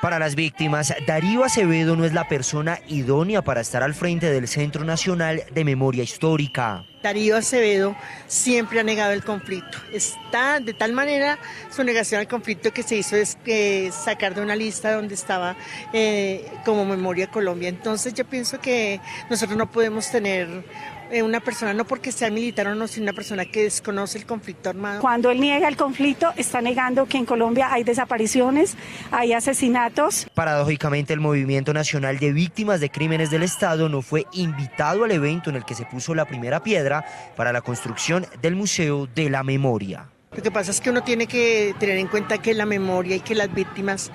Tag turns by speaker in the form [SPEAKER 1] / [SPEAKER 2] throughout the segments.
[SPEAKER 1] Para las víctimas, Darío Acevedo no es la persona idónea para estar al frente del Centro Nacional de Memoria Histórica.
[SPEAKER 2] Darío Acevedo siempre ha negado el conflicto. Está de tal manera su negación al conflicto que se hizo sacar de una lista donde estaba como Memoria Colombia. Entonces yo pienso que nosotros no podemos tener una persona, no porque sea militar o no, sino una persona que desconoce el conflicto armado.
[SPEAKER 3] Cuando él niega el conflicto, está negando que en Colombia hay desapariciones, hay asesinatos.
[SPEAKER 1] Paradójicamente, el Movimiento Nacional de Víctimas de Crímenes del Estado no fue invitado al evento en el que se puso la primera piedra para la construcción del Museo de la Memoria.
[SPEAKER 2] Lo que pasa es que uno tiene que tener en cuenta que la memoria y que las víctimas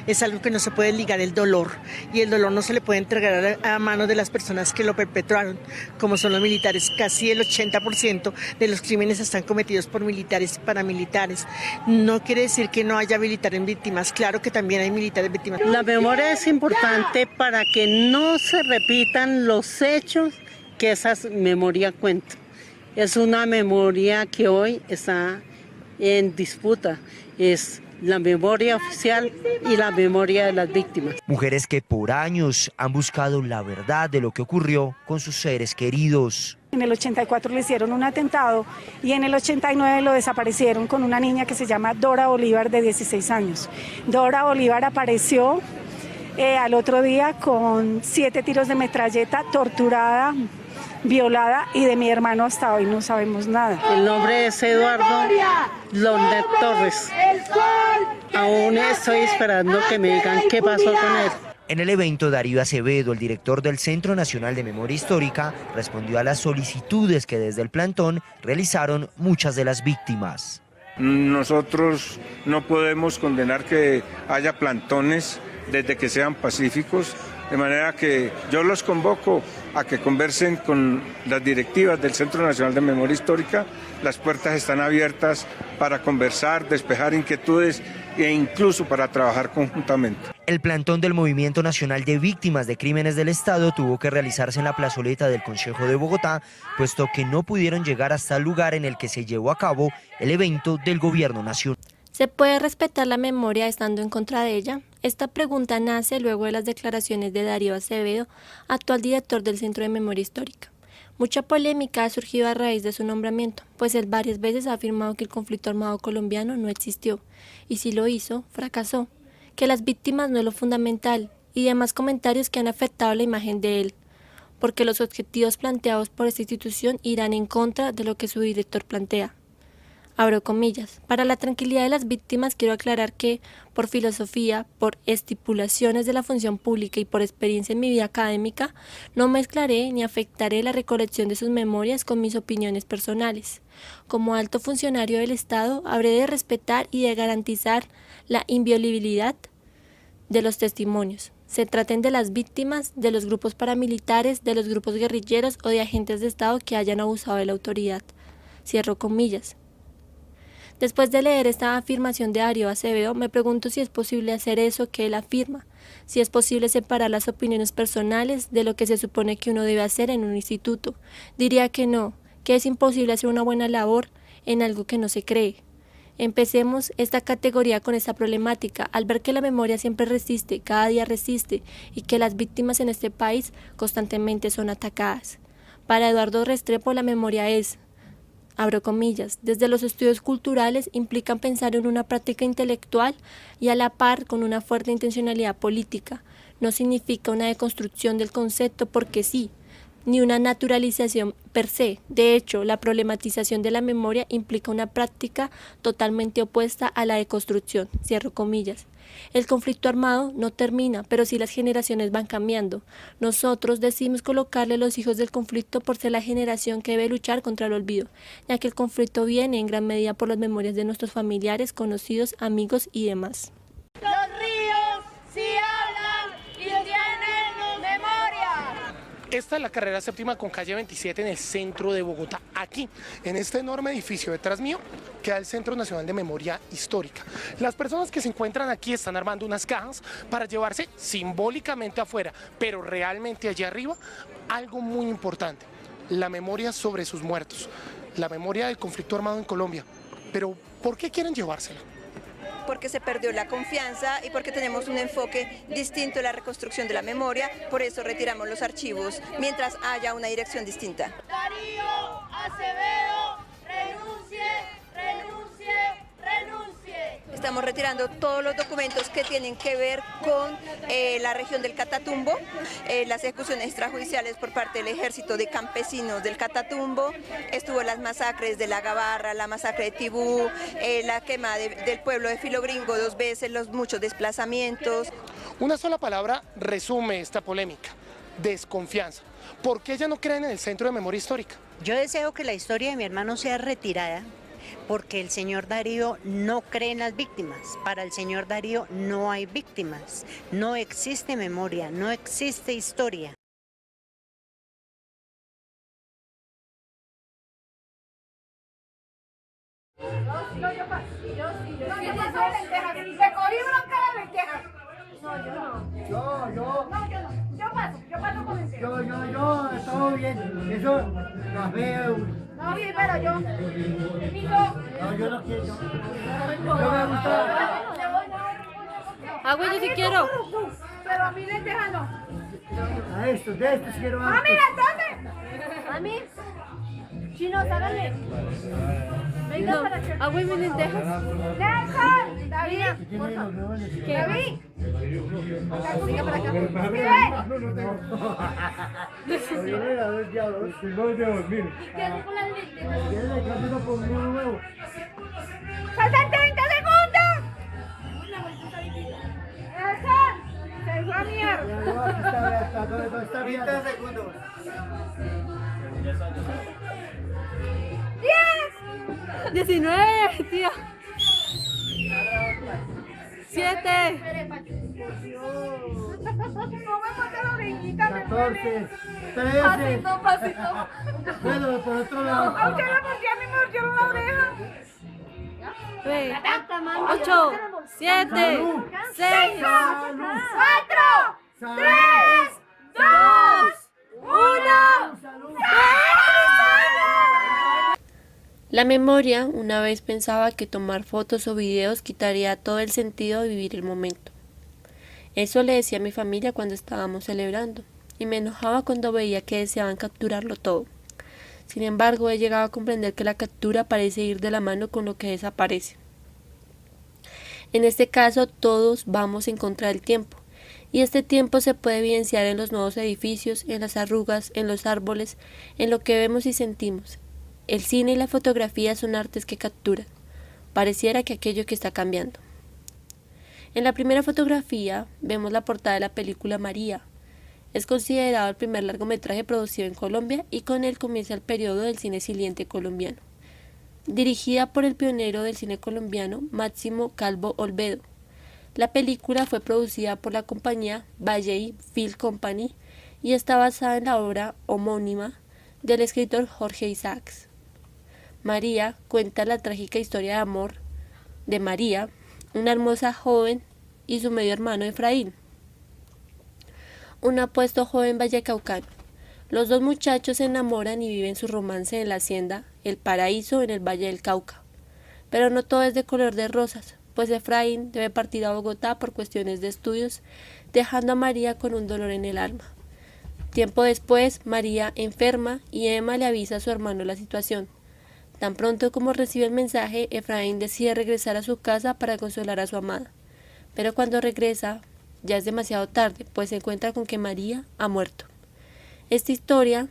[SPEAKER 2] es algo que no se puede ligar el dolor, y el dolor no se le puede entregar a manos de las personas que lo perpetraron, como son los militares. Casi el 80% de los crímenes están cometidos por militares y paramilitares. No quiere decir que no haya militares víctimas, claro que también hay militares víctimas.
[SPEAKER 4] La memoria es importante para que no se repitan los hechos que esas memorias cuentan. Es una memoria que hoy está en disputa, es la memoria oficial y la memoria de las víctimas.
[SPEAKER 1] Mujeres que por años han buscado la verdad de lo que ocurrió con sus seres queridos.
[SPEAKER 3] En el 84 le hicieron un atentado y en el 89 lo desaparecieron con una niña que se llama Dora Bolívar, de 16 años. Dora Bolívar apareció al otro día con 7 tiros de metralleta, torturada, violada, y de mi hermano hasta hoy no sabemos nada.
[SPEAKER 4] El nombre es Eduardo Londet Torres. Aún estoy esperando que me digan qué pasó con él.
[SPEAKER 1] En el evento, Darío Acevedo, el director del Centro Nacional de Memoria Histórica, respondió a las solicitudes que desde el plantón realizaron muchas de las víctimas.
[SPEAKER 5] Nosotros no podemos condenar que haya plantones desde que sean pacíficos, de manera que yo los convoco a que conversen con las directivas del Centro Nacional de Memoria Histórica. Las puertas están abiertas para conversar, despejar inquietudes e incluso para trabajar conjuntamente.
[SPEAKER 1] El plantón del Movimiento Nacional de Víctimas de Crímenes del Estado tuvo que realizarse en la plazoleta del Consejo de Bogotá, puesto que no pudieron llegar hasta el lugar en el que se llevó a cabo el evento del Gobierno Nacional.
[SPEAKER 6] ¿Se puede respetar la memoria estando en contra de ella? Esta pregunta nace luego de las declaraciones de Darío Acevedo, actual director del Centro de Memoria Histórica. Mucha polémica ha surgido a raíz de su nombramiento, pues él varias veces ha afirmado que el conflicto armado colombiano no existió, y si lo hizo, fracasó, que las víctimas no es lo fundamental, y demás comentarios que han afectado la imagen de él, porque los objetivos planteados por esta institución irán en contra de lo que su director plantea. Abro comillas. Para la tranquilidad de las víctimas quiero aclarar que, por filosofía, por estipulaciones de la función pública y por experiencia en mi vida académica, no mezclaré ni afectaré la recolección de sus memorias con mis opiniones personales. Como alto funcionario del Estado, habré de respetar y de garantizar la inviolabilidad de los testimonios. Se traten de las víctimas, de los grupos paramilitares, de los grupos guerrilleros o de agentes de Estado que hayan abusado de la autoridad. Cierro comillas. Después de leer esta afirmación de Darío Acevedo, me pregunto si es posible hacer eso que él afirma, si es posible separar las opiniones personales de lo que se supone que uno debe hacer en un instituto. Diría que no, que es imposible hacer una buena labor en algo que no se cree. Empecemos esta categoría con esta problemática, al ver que la memoria siempre resiste, cada día resiste, y que las víctimas en este país constantemente son atacadas. Para Eduardo Restrepo, la memoria es, abro comillas, desde los estudios culturales implican pensar en una práctica intelectual y a la par con una fuerte intencionalidad política. No significa una deconstrucción del concepto porque sí, ni una naturalización per se. De hecho, la problematización de la memoria implica una práctica totalmente opuesta a la deconstrucción, cierro comillas. El conflicto armado no termina, pero sí las generaciones van cambiando. Nosotros decidimos colocarle a los hijos del conflicto por ser la generación que debe luchar contra el olvido, ya que el conflicto viene en gran medida por las memorias de nuestros familiares, conocidos, amigos y demás.
[SPEAKER 7] Los ríos sí hablan y tienen memoria.
[SPEAKER 8] Esta es la carrera séptima con calle 27 en el centro de Bogotá. Aquí, en este enorme edificio detrás mío, queda el Centro Nacional de Memoria Histórica. Las personas que se encuentran aquí están armando unas cajas para llevarse simbólicamente afuera, pero realmente allá arriba, algo muy importante, la memoria sobre sus muertos, la memoria del conflicto armado en Colombia. Pero, ¿por qué quieren llevársela?
[SPEAKER 9] porque se perdió la confianza y porque tenemos un enfoque distinto en la reconstrucción de la memoria, por eso retiramos los archivos mientras haya una dirección distinta.
[SPEAKER 7] Darío Acevedo, renuncie, renuncie, renuncie.
[SPEAKER 9] Estamos retirando todos los documentos que tienen que ver con la región del Catatumbo, las ejecuciones extrajudiciales por parte del ejército de campesinos del Catatumbo, estuvo las masacres de La Gabarra, la masacre de Tibú, la quema del pueblo de Filogringo 2 veces, los muchos desplazamientos.
[SPEAKER 8] Una sola palabra resume esta polémica: desconfianza. ¿Por qué ella no creen en el Centro de Memoria Histórica?
[SPEAKER 10] Yo deseo que la historia de mi hermano sea retirada porque el señor Darío no cree en las víctimas. Para el señor Darío no hay víctimas, no existe memoria, no existe historia.
[SPEAKER 11] Yo, todo bien. Eso, café.
[SPEAKER 7] No, bien, pero yo.
[SPEAKER 11] No, yo no quiero. No me gusta.
[SPEAKER 7] Agua, yo sí quiero. Pero a mí lentejas no.
[SPEAKER 11] A estos, de estos quiero.
[SPEAKER 7] Ah, mira, ¿dónde? A mí. Chino, ságale. Venga para acá. Agua y mis lentejas. Nelson, David, por favor. David. Venga para acá. ¿Qué haces con las lentejas? ¡Faltan 30 segundos! ¡Nelson! ¡Se fue a mierda!
[SPEAKER 11] 30 segundos.
[SPEAKER 7] 10, 19, tío. 7. No me mate la orejita,
[SPEAKER 11] 14, 13.
[SPEAKER 7] Pasito, pasito.
[SPEAKER 11] Bueno, por otro lado.
[SPEAKER 7] ¿A usted le mordía? A mí me mordieron la oreja. 8, 7, 6, 4, 3, 2, 1.
[SPEAKER 6] La memoria una vez pensaba que tomar fotos o videos quitaría todo el sentido de vivir el momento. Eso le decía a mi familia cuando estábamos celebrando, y me enojaba cuando veía que deseaban capturarlo todo. Sin embargo, he llegado a comprender que la captura parece ir de la mano con lo que desaparece. En este caso, todos vamos en contra del tiempo, y este tiempo se puede evidenciar en los nuevos edificios, en las arrugas, en los árboles, en lo que vemos y sentimos. El cine y la fotografía son artes que capturan. Pareciera que aquello que está cambiando. En la primera fotografía vemos la portada de la película María. Es considerado el primer largometraje producido en Colombia y con él comienza el periodo del cine saliente colombiano. Dirigida por el pionero del cine colombiano Máximo Calvo Olvedo. La película fue producida por la compañía Valley Film Company y está basada en la obra homónima del escritor Jorge Isaacs. María cuenta la trágica historia de amor de María, una hermosa joven, y su medio hermano Efraín, un apuesto joven vallecaucano. Los dos muchachos se enamoran y viven su romance en la hacienda El Paraíso en el Valle del Cauca. Pero no todo es de color de rosas, pues Efraín debe partir a Bogotá por cuestiones de estudios, dejando a María con un dolor en el alma. Tiempo después, María enferma y Emma le avisa a su hermano la situación. Tan pronto como recibe el mensaje, Efraín decide regresar a su casa para consolar a su amada. Pero cuando regresa, ya es demasiado tarde, pues se encuentra con que María ha muerto. Esta historia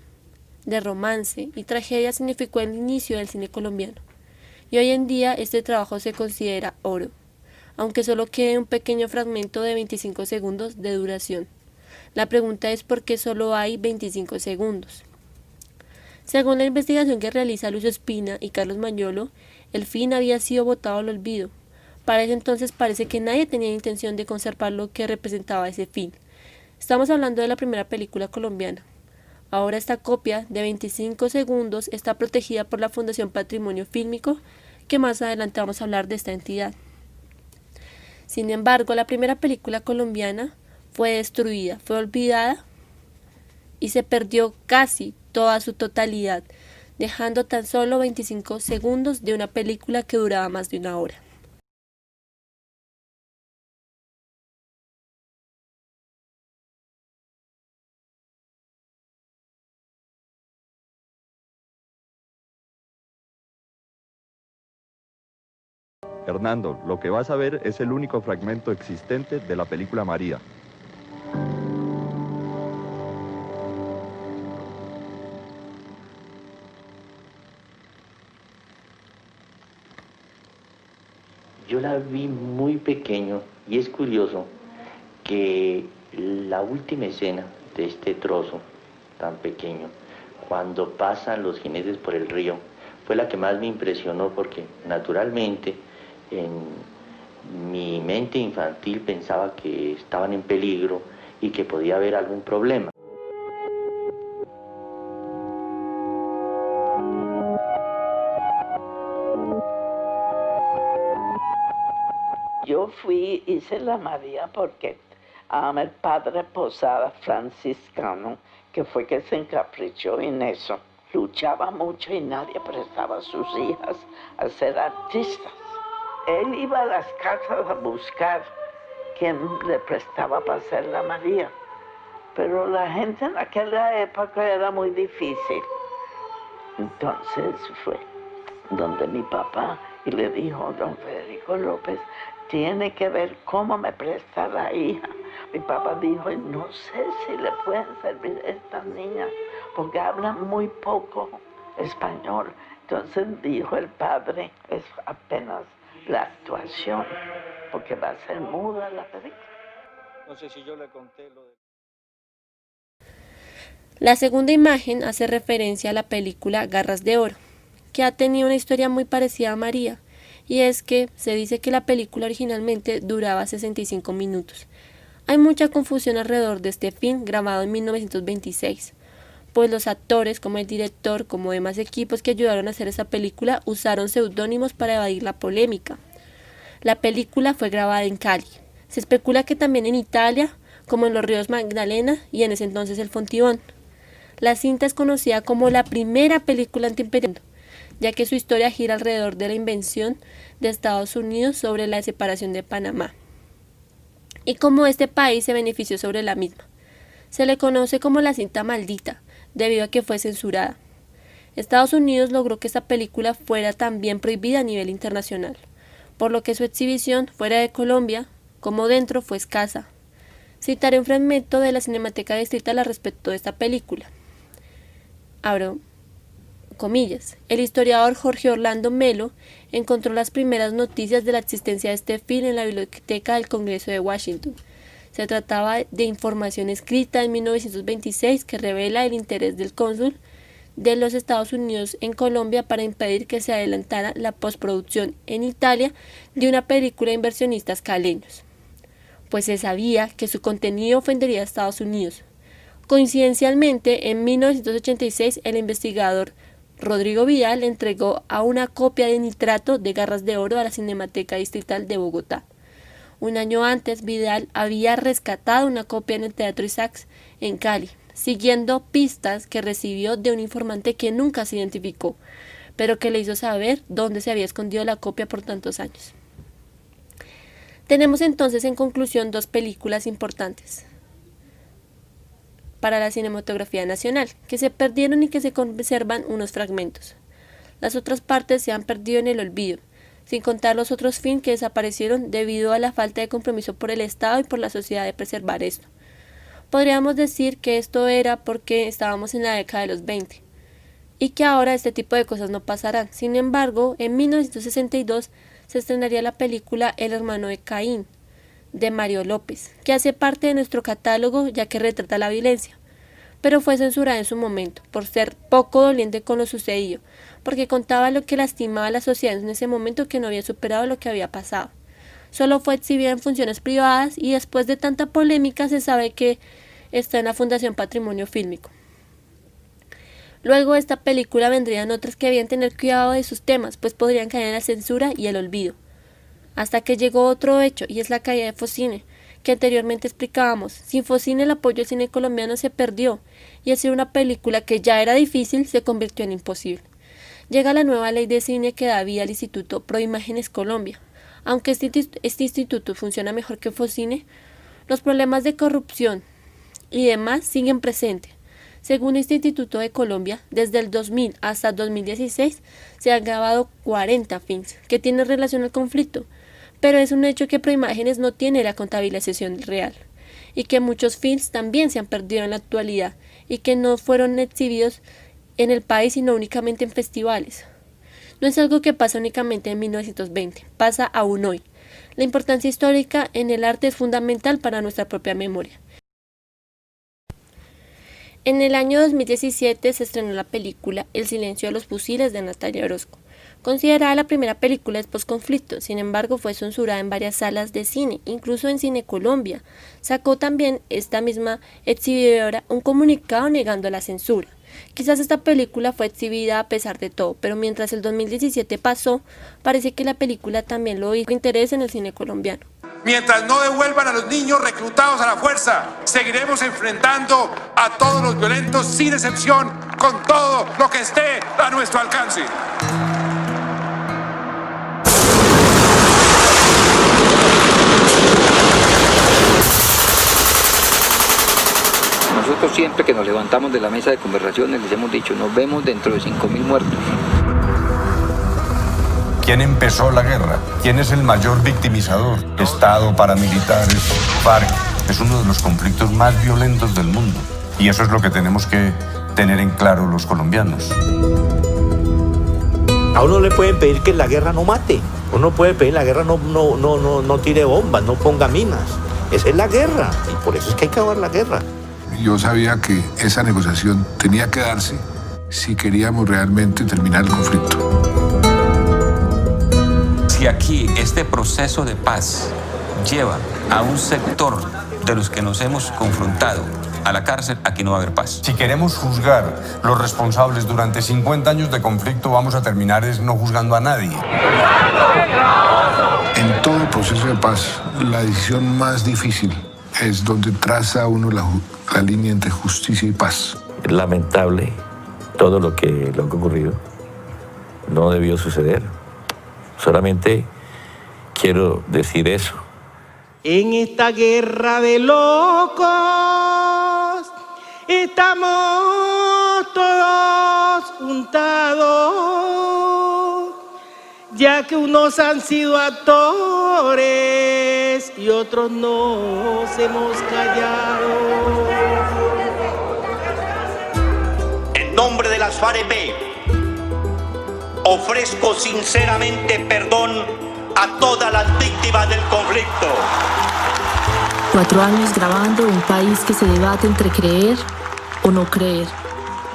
[SPEAKER 6] de romance y tragedia significó el inicio del cine colombiano. Y hoy en día este trabajo se considera oro, aunque solo quede un pequeño fragmento de 25 segundos de duración. La pregunta es ¿por qué solo hay 25 segundos? Según la investigación que realiza Luis Espina y Carlos Mañolo, el film había sido botado al olvido. Para ese entonces parece que nadie tenía intención de conservar lo que representaba ese film. Estamos hablando de la primera película colombiana. Ahora esta copia de 25 segundos está protegida por la Fundación Patrimonio Fílmico, que más adelante vamos a hablar de esta entidad. Sin embargo, la primera película colombiana fue destruida, fue olvidada y se perdió casi toda su totalidad, dejando tan solo 25 segundos de una película que duraba más de una hora.
[SPEAKER 12] Hernando, lo que vas a ver es el único fragmento existente de la película María.
[SPEAKER 13] Yo la vi muy pequeño y es curioso que la última escena de este trozo tan pequeño, cuando pasan los jinetes por el río, fue la que más me impresionó porque naturalmente en mi mente infantil pensaba que estaban en peligro y que podía haber algún problema.
[SPEAKER 14] Yo hice la María porque el padre Posada, franciscano, que fue que se encaprichó en eso, luchaba mucho y nadie prestaba a sus hijas a ser artistas. Él iba a las casas a buscar quién le prestaba para hacer la María, pero la gente en aquella época era muy difícil. Entonces fue donde mi papá y le dijo, don Federico López, tiene que ver cómo me presta la hija. Mi papá dijo, no sé si le pueden servir a estas niñas, porque hablan muy poco español. Entonces dijo el padre, es apenas la actuación, porque va a ser muda la película.
[SPEAKER 15] No sé si yo le conté lo de...
[SPEAKER 6] La segunda imagen hace referencia a la película Garras de Oro, que ha tenido una historia muy parecida a María, y es que se dice que la película originalmente duraba 65 minutos. Hay mucha confusión alrededor de este film grabado en 1926, pues los actores, como el director, como demás equipos que ayudaron a hacer esa película, usaron seudónimos para evadir la polémica. La película fue grabada en Cali. Se especula que también en Italia, como en los ríos Magdalena y en ese entonces el Fontibón. La cinta es conocida como la primera película antiimperial, ya que su historia gira alrededor de la invención de Estados Unidos sobre la separación de Panamá y cómo este país se benefició sobre la misma. Se le conoce como la cinta maldita, debido a que fue censurada. Estados Unidos logró que esta película fuera también prohibida a nivel internacional, por lo que su exhibición fuera de Colombia, como dentro, fue escasa. Citaré un fragmento de la Cinemateca Distrital al respecto de esta película. Abro comillas. El historiador Jorge Orlando Melo encontró las primeras noticias de la existencia de este film en la Biblioteca del Congreso de Washington. Se trataba de información escrita en 1926 que revela el interés del cónsul de los Estados Unidos en Colombia para impedir que se adelantara la postproducción en Italia de una película de inversionistas caleños, pues se sabía que su contenido ofendería a Estados Unidos. Coincidencialmente, en 1986, el investigador Rodrigo Vidal entregó a una copia de nitrato de Garras de Oro a la Cinemateca Distrital de Bogotá. Un año antes, Vidal había rescatado una copia en el Teatro Isaacs en Cali, siguiendo pistas que recibió de un informante que nunca se identificó, pero que le hizo saber dónde se había escondido la copia por tantos años. Tenemos entonces en conclusión dos películas importantes para la cinematografía nacional, que se perdieron y que se conservan unos fragmentos. Las otras partes se han perdido en el olvido, sin contar los otros films que desaparecieron debido a la falta de compromiso por el Estado y por la sociedad de preservar esto. Podríamos decir que esto era porque estábamos en la década de los 20 y que ahora este tipo de cosas no pasarán. Sin embargo, en 1962 se estrenaría la película El hermano de Caín, de Mario López, que hace parte de nuestro catálogo ya que retrata la violencia, pero fue censurada en su momento por ser poco doliente con lo sucedido, porque contaba lo que lastimaba a la sociedad en ese momento, que no había superado lo que había pasado. Solo fue exhibida en funciones privadas y después de tanta polémica se sabe que está en la Fundación Patrimonio Fílmico. Luego de esta película vendrían otras que debían tener cuidado de sus temas, pues podrían caer en la censura y el olvido. Hasta que llegó otro hecho, y es la caída de Focine, que anteriormente explicábamos. Sin Focine el apoyo al cine colombiano se perdió, y hacer una película que ya era difícil se convirtió en imposible. Llega la nueva ley de cine que da vida al Instituto Proimágenes Colombia. Aunque este instituto funciona mejor que Focine, los problemas de corrupción y demás siguen presentes. Según este Instituto de Colombia, desde el 2000 hasta 2016 se han grabado 40 films que tienen relación al conflicto, pero es un hecho que Proimágenes no tiene la contabilización real y que muchos films también se han perdido en la actualidad y que no fueron exhibidos en el país sino únicamente en festivales. No es algo que pasa únicamente en 1920, pasa aún hoy. La importancia histórica en el arte es fundamental para nuestra propia memoria. En el año 2017 se estrenó la película El silencio de los fusiles de Natalia Orozco, considerada la primera película de posconflicto. Sin embargo, fue censurada en varias salas de cine, incluso en Cine Colombia. Sacó también esta misma exhibidora un comunicado negando la censura. Quizás esta película fue exhibida a pesar de todo, pero mientras el 2017 pasó, parece que la película también lo hizo interés en el cine colombiano.
[SPEAKER 16] Mientras no devuelvan a los niños reclutados a la fuerza, seguiremos enfrentando a todos los violentos sin excepción, con todo lo que esté a nuestro alcance.
[SPEAKER 17] Nosotros siempre que nos levantamos de la mesa de conversaciones les hemos dicho, nos vemos dentro de 5.000 muertos.
[SPEAKER 18] ¿Quién empezó la guerra? ¿Quién es el mayor victimizador? Estado, paramilitares, FARC. Es uno de los conflictos más violentos del mundo. Y eso es lo que tenemos que tener en claro los colombianos.
[SPEAKER 19] A uno le pueden pedir que la guerra no mate. Uno puede pedir que la guerra no tire bombas, no ponga minas. Esa es la guerra. Y por eso es que hay que acabar la guerra.
[SPEAKER 20] Yo sabía que esa negociación tenía que darse si queríamos realmente terminar el conflicto.
[SPEAKER 21] Si aquí este proceso de paz lleva a un sector de los que nos hemos confrontado a la cárcel, aquí no va a haber paz.
[SPEAKER 18] Si queremos juzgar los responsables durante 50 años de conflicto, vamos a terminar no juzgando a nadie.
[SPEAKER 20] En todo proceso de paz, la decisión más difícil es donde traza uno la línea entre justicia y paz.
[SPEAKER 19] Es lamentable todo lo que ha ocurrido. No debió suceder. Solamente quiero decir eso.
[SPEAKER 11] En esta guerra de locos estamos todos juntados, ya que unos han sido actores y otros nos hemos callado.
[SPEAKER 22] En nombre de las FARC-EP, ofrezco sinceramente perdón a todas las víctimas del conflicto.
[SPEAKER 23] 4 años grabando un país que se debate entre creer o no creer,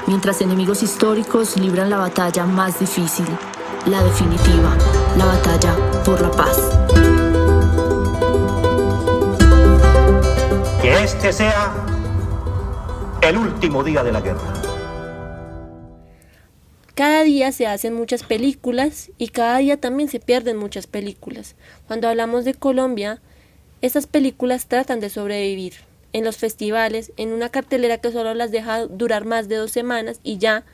[SPEAKER 23] mientras enemigos históricos libran la batalla más difícil, la definitiva, la batalla por la paz.
[SPEAKER 19] Que este sea el último día de la guerra.
[SPEAKER 6] Cada día se hacen muchas películas y cada día también se pierden muchas películas. Cuando hablamos de Colombia, estas películas tratan de sobrevivir en los festivales, en una cartelera que solo las deja durar más de 2 semanas y ya,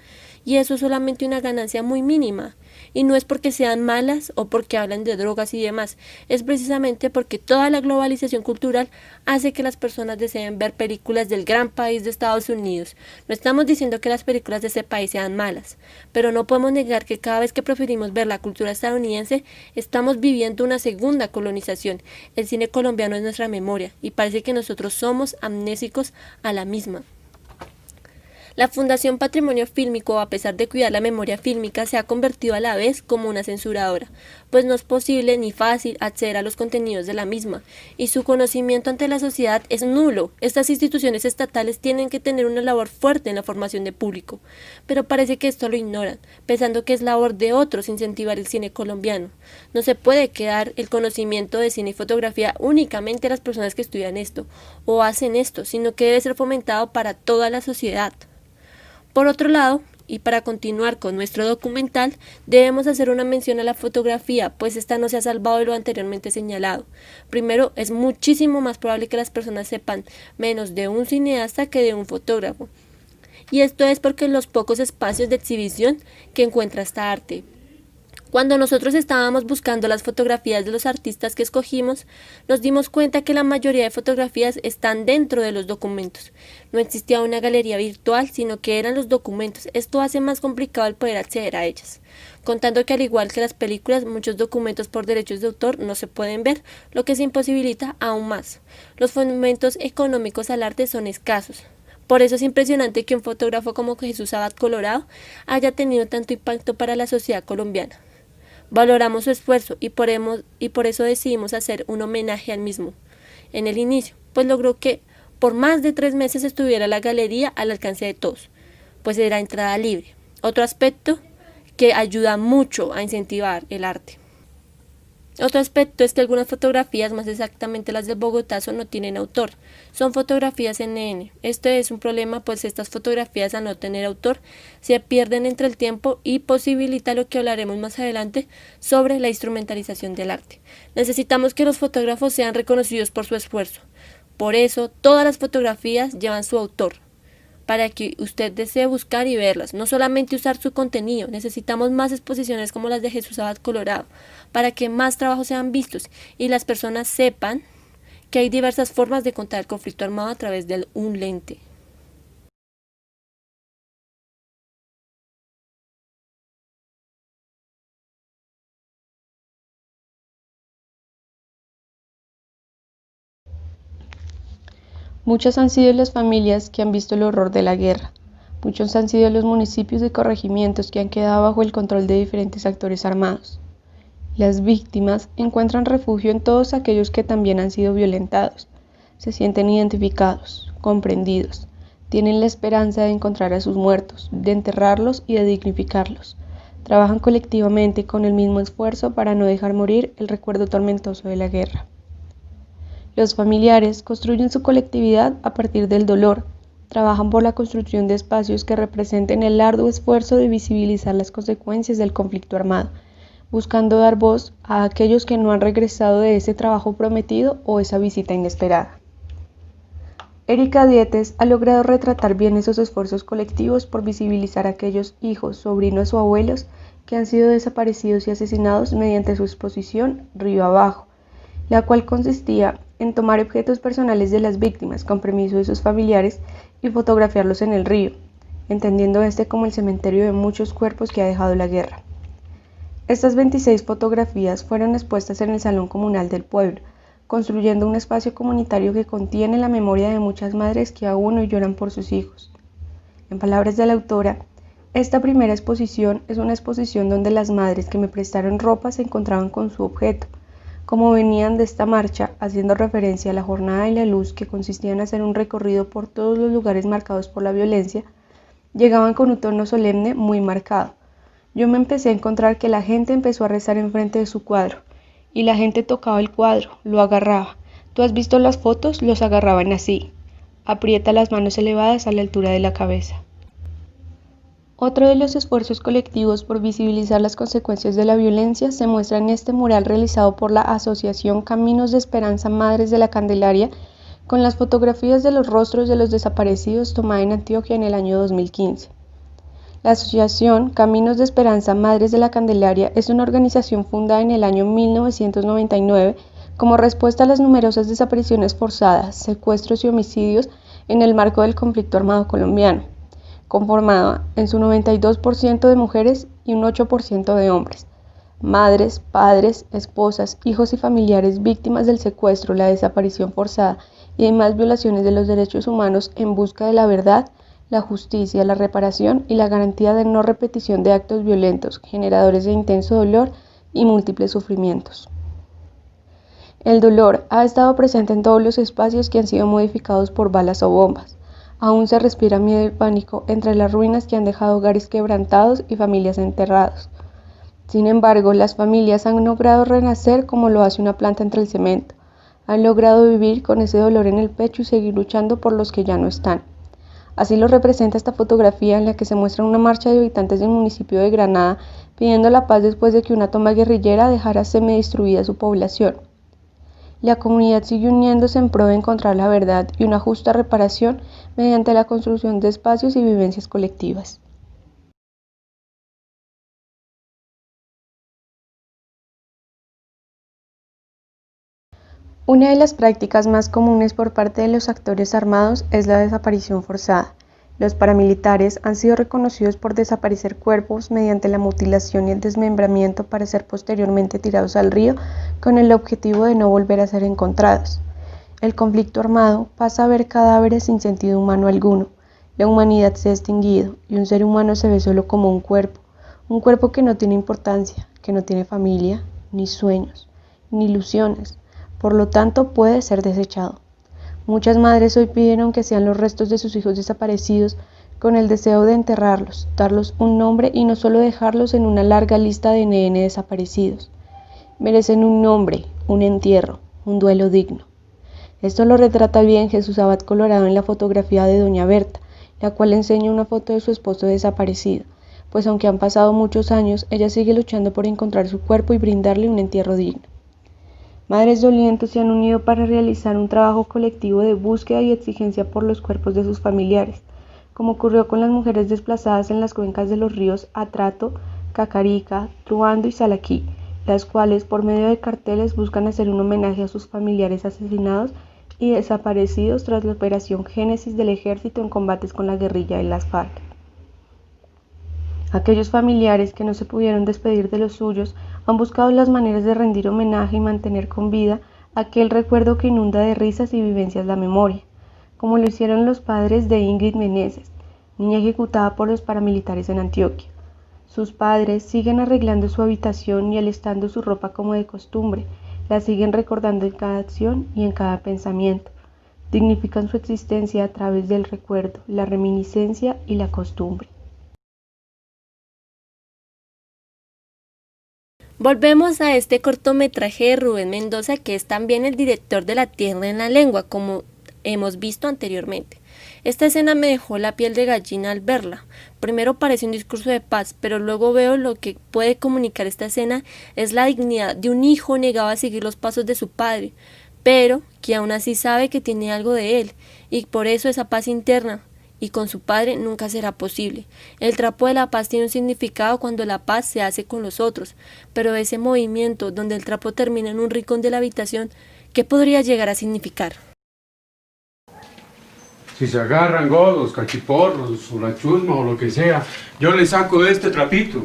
[SPEAKER 6] y eso es solamente una ganancia muy mínima. Y no es porque sean malas o porque hablan de drogas y demás, es precisamente porque toda la globalización cultural hace que las personas deseen ver películas del gran país de Estados Unidos. No estamos diciendo que las películas de ese país sean malas, pero no podemos negar que cada vez que preferimos ver la cultura estadounidense, estamos viviendo una segunda colonización. El cine colombiano es nuestra memoria y parece que nosotros somos amnésicos a la misma. La Fundación Patrimonio Fílmico, a pesar de cuidar la memoria fílmica, se ha convertido a la vez como una censuradora, pues no es posible ni fácil acceder a los contenidos de la misma, y su conocimiento ante la sociedad es nulo. Estas instituciones estatales tienen que tener una labor fuerte en la formación de público, pero parece que esto lo ignoran, pensando que es labor de otros incentivar el cine colombiano. No se puede quedar el conocimiento de cine y fotografía únicamente a las personas que estudian esto o hacen esto, sino que debe ser fomentado para toda la sociedad. Por otro lado, y para continuar con nuestro documental, debemos hacer una mención a la fotografía, pues esta no se ha salvado de lo anteriormente señalado. Primero, es muchísimo más probable que las personas sepan menos de un cineasta que de un fotógrafo. Y esto es porque en los pocos espacios de exhibición que encuentra esta arte. Cuando nosotros estábamos buscando las fotografías de los artistas que escogimos, nos dimos cuenta que la mayoría de fotografías están dentro de los documentos. No existía una galería virtual, sino que eran los documentos. Esto hace más complicado el poder acceder a ellas. Contando que al igual que las películas, muchos documentos por derechos de autor no se pueden ver, lo que se imposibilita aún más. Los fomentos económicos al arte son escasos. Por eso es impresionante que un fotógrafo como Jesús Abad Colorado haya tenido tanto impacto para la sociedad colombiana. Valoramos su esfuerzo y por eso decidimos hacer un homenaje al mismo. En el inicio, pues logró que por más de 3 meses estuviera la galería al alcance de todos, pues era entrada libre. Otro aspecto que ayuda mucho a incentivar el arte. Otro aspecto es que algunas fotografías, más exactamente las del Bogotazo, no tienen autor. Son fotografías NN. Este es un problema, pues estas fotografías, al no tener autor, se pierden entre el tiempo y posibilita lo que hablaremos más adelante sobre la instrumentalización del arte. Necesitamos que los fotógrafos sean reconocidos por su esfuerzo. Por eso, todas las fotografías llevan su autor, para que usted desee buscar y verlas, no solamente usar su contenido. Necesitamos más exposiciones como las de Jesús Abad Colorado, para que más trabajos sean vistos y las personas sepan que hay diversas formas de contar el conflicto armado a través de un lente.
[SPEAKER 2] Muchas han sido las familias que han visto el horror de la guerra. Muchos han sido los municipios y corregimientos que han quedado bajo el control de diferentes actores armados. Las víctimas encuentran refugio en todos aquellos que también han sido violentados. Se sienten identificados, comprendidos. Tienen la esperanza de encontrar a sus muertos, de enterrarlos y de dignificarlos. Trabajan colectivamente con el mismo esfuerzo para no dejar morir el recuerdo tormentoso de la guerra. Los familiares construyen su colectividad a partir del dolor, trabajan por la construcción de espacios que representen el arduo esfuerzo de visibilizar las consecuencias del conflicto armado, buscando dar voz a aquellos que no han regresado de ese trabajo prometido o esa visita inesperada. Erika Dietes ha logrado retratar bien esos esfuerzos colectivos por visibilizar a aquellos hijos, sobrinos o abuelos que han sido desaparecidos y asesinados mediante su exposición Río Abajo, la cual consistía en tomar objetos personales de las víctimas con permiso de sus familiares y fotografiarlos en el río, entendiendo este como el cementerio de muchos cuerpos que ha dejado la guerra. Estas 26 fotografías fueron expuestas en el Salón Comunal del Pueblo, construyendo un espacio comunitario que contiene la memoria de muchas madres que aún hoy lloran por sus hijos. En palabras de la autora, esta primera exposición es una exposición donde las madres que me prestaron ropa se encontraban con su objeto, como venían de esta marcha, haciendo referencia a la jornada de la luz que consistía en hacer un recorrido por todos los lugares marcados por la violencia, llegaban con un tono solemne muy marcado. Yo me empecé a encontrar que la gente empezó a rezar enfrente de su cuadro, y la gente tocaba el cuadro, lo agarraba. ¿Tú has visto las fotos? Los agarraban así. Aprieta las manos elevadas a la altura de la cabeza. Otro de los esfuerzos colectivos por visibilizar las consecuencias de la violencia se muestra en este mural realizado por la Asociación Caminos de Esperanza Madres de la Candelaria, con las fotografías de los rostros de los desaparecidos tomada en Antioquia en el año 2015. La Asociación Caminos de Esperanza Madres de la Candelaria es una organización fundada en el año 1999 como respuesta a las numerosas desapariciones forzadas, secuestros y homicidios en el marco del conflicto armado colombiano, conformada en su 92% de mujeres y un 8% de hombres. Madres, padres, esposas, hijos y familiares víctimas del secuestro, la desaparición forzada y demás violaciones de los derechos humanos en busca de la verdad, la justicia, la reparación y la garantía de no repetición de actos violentos, generadores de intenso dolor y múltiples sufrimientos. El dolor ha estado presente en todos los espacios que han sido modificados por balas o bombas. Aún se respira miedo y pánico entre las ruinas que han dejado hogares quebrantados y familias enterrados. Sin embargo, las familias han logrado renacer como lo hace una planta entre el cemento. Han logrado vivir con ese dolor en el pecho y seguir luchando por los que ya no están. Así lo representa esta fotografía en la que se muestra una marcha de habitantes del municipio de Granada pidiendo la paz después de que una toma guerrillera dejara semidestruida su población. La comunidad sigue uniéndose en pro de encontrar la verdad y una justa reparación mediante la construcción de espacios y vivencias colectivas. Una de las prácticas más comunes por parte de los actores armados es la desaparición forzada. Los paramilitares han sido reconocidos por desaparecer cuerpos mediante la mutilación y el desmembramiento para ser posteriormente tirados al río con el objetivo de no volver a ser encontrados. El conflicto armado pasa a ver cadáveres sin sentido humano alguno. La humanidad se ha extinguido y un ser humano se ve solo como un cuerpo que no tiene importancia, que no tiene familia, ni sueños, ni ilusiones. Por lo tanto, puede ser desechado. Muchas madres hoy pidieron que sean los restos de sus hijos desaparecidos con el deseo de enterrarlos, darlos un nombre y no solo dejarlos en una larga lista de NN desaparecidos. Merecen un nombre, un entierro, un duelo digno. Esto lo retrata bien Jesús Abad Colorado en la fotografía de Doña Berta, la cual enseña una foto de su esposo desaparecido, pues aunque han pasado muchos años, ella sigue luchando por encontrar su cuerpo y brindarle un entierro digno. Madres dolientes se han unido para realizar un trabajo colectivo de búsqueda y exigencia por los cuerpos de sus familiares, como ocurrió con las mujeres desplazadas en las cuencas de los ríos Atrato, Cacarica, Truando y Salaquí, las cuales por medio de carteles buscan hacer un homenaje a sus familiares asesinados y desaparecidos tras la operación Génesis del ejército en combates con la guerrilla de las FARC. Aquellos familiares que no se pudieron despedir de los suyos han buscado las maneras de rendir homenaje y mantener con vida aquel recuerdo que inunda de risas y vivencias la memoria, como lo hicieron los padres de Ingrid Meneses, niña ejecutada por los paramilitares en Antioquia. Sus padres siguen arreglando su habitación y alistando su ropa como de costumbre, la siguen recordando en cada acción y en cada pensamiento. Dignifican su existencia a través del recuerdo, la reminiscencia y la costumbre.
[SPEAKER 6] Volvemos a este cortometraje de Rubén Mendoza, que es también el director de La tierra en la lengua, como hemos visto anteriormente. Esta escena me dejó la piel de gallina al verla. Primero parece un discurso de paz, pero luego veo lo que puede comunicar esta escena es la dignidad de un hijo negado a seguir los pasos de su padre, pero que aún así sabe que tiene algo de él, y por eso esa paz interna y con su padre nunca será posible. El trapo de la paz tiene un significado cuando la paz se hace con los otros, pero ese movimiento donde el trapo termina en un rincón de la habitación, ¿qué podría llegar a significar?
[SPEAKER 3] Si se agarran godos, cachiporros, o la chusma o lo que sea, yo les saco de este trapito.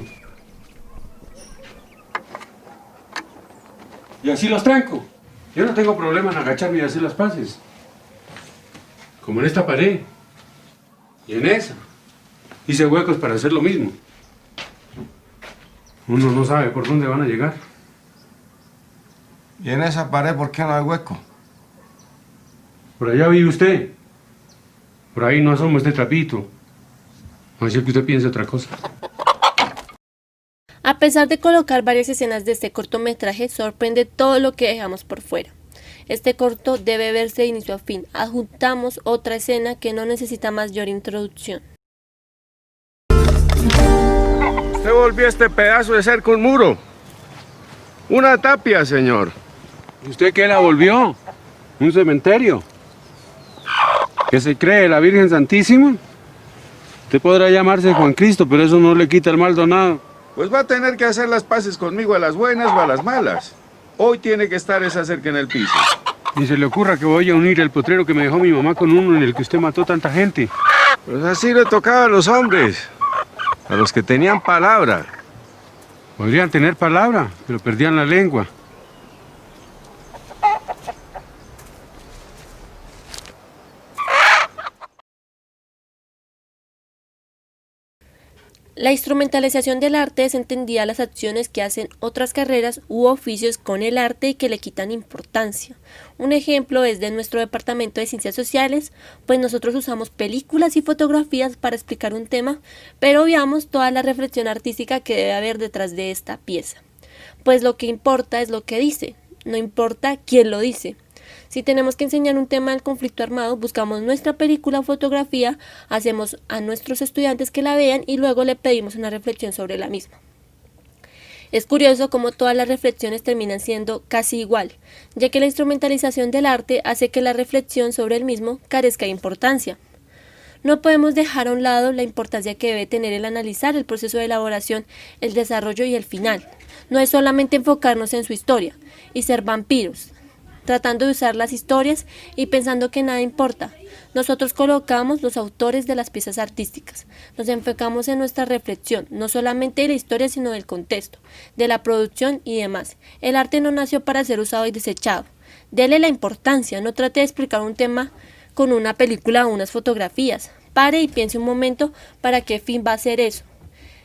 [SPEAKER 3] Y así los tranco. Yo no tengo problema en agacharme y hacer las paces. Como en esta pared. Y en esa. Hice huecos para hacer lo mismo. Uno no sabe por dónde van a llegar.
[SPEAKER 4] ¿Y en esa pared por qué no hay hueco?
[SPEAKER 3] Por allá vive usted. Por ahí no asoma este trapito. No es que usted piense otra cosa.
[SPEAKER 6] A pesar de colocar varias escenas de este cortometraje, sorprende todo lo que dejamos por fuera. Este corto debe verse de inicio a fin. Adjuntamos otra escena que no necesita mayor introducción.
[SPEAKER 3] Usted volvió este pedazo de cerco un muro. Una tapia, señor. ¿Y usted qué la volvió? ¿Un cementerio? ¿Qué se cree, la Virgen Santísima? Usted podrá llamarse Juan Cristo, pero eso no le quita el Maldonado.
[SPEAKER 4] Pues va a tener que hacer las paces conmigo a las buenas o a las malas. Hoy tiene que estar esa cerca en el piso.
[SPEAKER 3] Ni se le ocurra que voy a unir el potrero que me dejó mi mamá con uno en el que usted mató tanta gente.
[SPEAKER 4] Pues así le tocaba a los hombres, a los que tenían palabra.
[SPEAKER 3] Podrían tener palabra, pero perdían la lengua.
[SPEAKER 6] La instrumentalización del arte es entendida las acciones que hacen otras carreras u oficios con el arte y que le quitan importancia. Un ejemplo es de nuestro departamento de Ciencias Sociales, pues nosotros usamos películas y fotografías para explicar un tema, pero obviamos toda la reflexión artística que debe haber detrás de esta pieza. Pues lo que importa es lo que dice, no importa quién lo dice. Si tenemos que enseñar un tema del conflicto armado, buscamos nuestra película o fotografía, hacemos a nuestros estudiantes que la vean y luego le pedimos una reflexión sobre la misma. Es curioso cómo todas las reflexiones terminan siendo casi igual, ya que la instrumentalización del arte hace que la reflexión sobre el mismo carezca de importancia. No podemos dejar a un lado la importancia que debe tener el analizar el proceso de elaboración, el desarrollo y el final. No es solamente enfocarnos en su historia y ser vampiros. tratando de usar las historias y pensando que nada importa. Nosotros colocamos los autores de las piezas artísticas, nos enfocamos en nuestra reflexión, no solamente de la historia sino del contexto, de la producción y demás. El arte no nació para ser usado y desechado. Dele la importancia, no trate de explicar un tema con una película o unas fotografías. Pare y piense un momento para qué fin va a ser eso.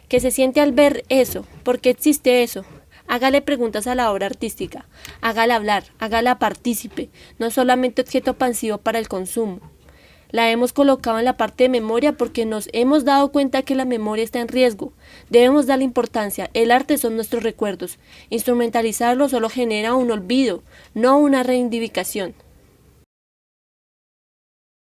[SPEAKER 6] ¿Qué se siente al ver eso? ¿Por qué existe eso? Hágale preguntas a la obra artística, hágala hablar, hágala partícipe, no solamente objeto pasivo para el consumo. La hemos colocado en la parte de memoria porque nos hemos dado cuenta que la memoria está en riesgo. Debemos darle importancia, el arte son nuestros recuerdos. Instrumentalizarlo solo genera un olvido, no una reivindicación.